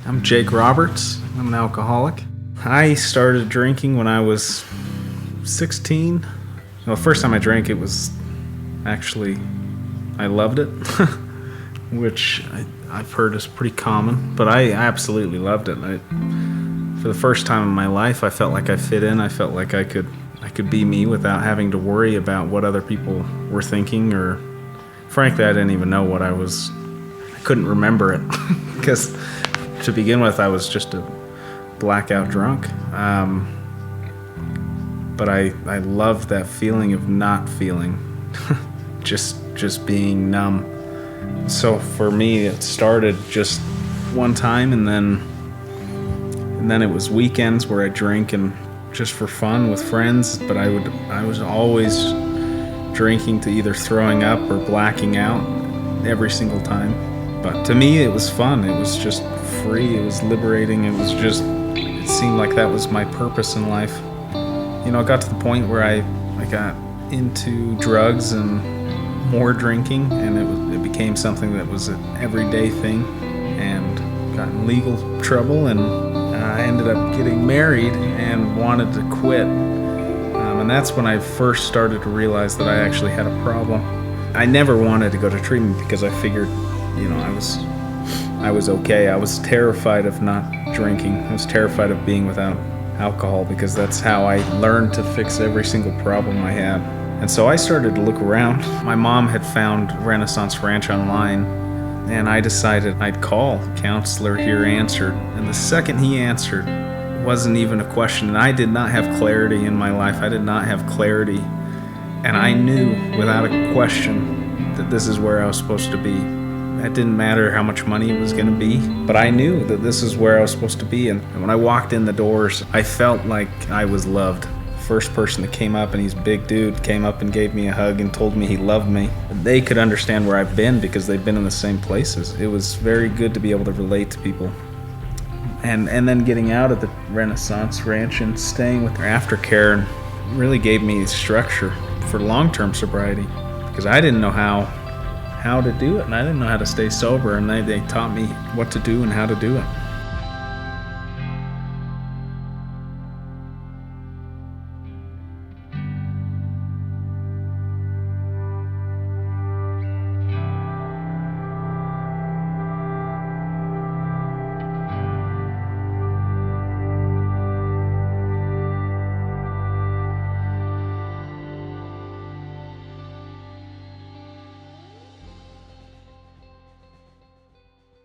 I'm Jake Roberts. I'm an alcoholic. I started drinking when I was 16. Well, the first time I drank, it was actually, I loved it, which I've heard is pretty common, but I absolutely loved it. For the first time in my life, I felt like I fit in. I felt like I could be me without having to worry about what other people were thinking, or frankly, I didn't even know what I couldn't remember it because to begin with, I was just a blackout drunk. But I loved that feeling of not feeling, just being numb. So for me, it started just one time, and then it was weekends where I drank and just for fun with friends. But I was always drinking to either throwing up or blacking out every single time. But to me, it was fun. It was just free. It was liberating. It seemed like that was my purpose in life. You know, it got to the point where I got into drugs and more drinking, and it became something that was an everyday thing, and got in legal trouble, and I ended up getting married and wanted to quit. And that's when I first started to realize that I actually had a problem. I never wanted to go to treatment because I figured, you know, I was okay. I was terrified of not drinking. I was terrified of being without alcohol because that's how I learned to fix every single problem I had. And so I started to look around. My mom had found Renaissance Ranch online, and I decided I'd call. Counselor here answered, and the second he answered, wasn't even a question. And I did not have clarity in my life. I did not have clarity. And I knew without a question that this is where I was supposed to be. It didn't matter how much money it was going to be, but I knew that this is where I was supposed to be. And when I walked in the doors, I felt like I was loved. First person that came up, and he's a big dude, came up and gave me a hug and told me he loved me. They could understand where I've been because they've been in the same places. It was very good to be able to relate to people. And then getting out of the Renaissance Ranch and staying with their aftercare really gave me structure for long-term sobriety, because I didn't know how to do it, and I didn't know how to stay sober, and they taught me what to do and how to do it.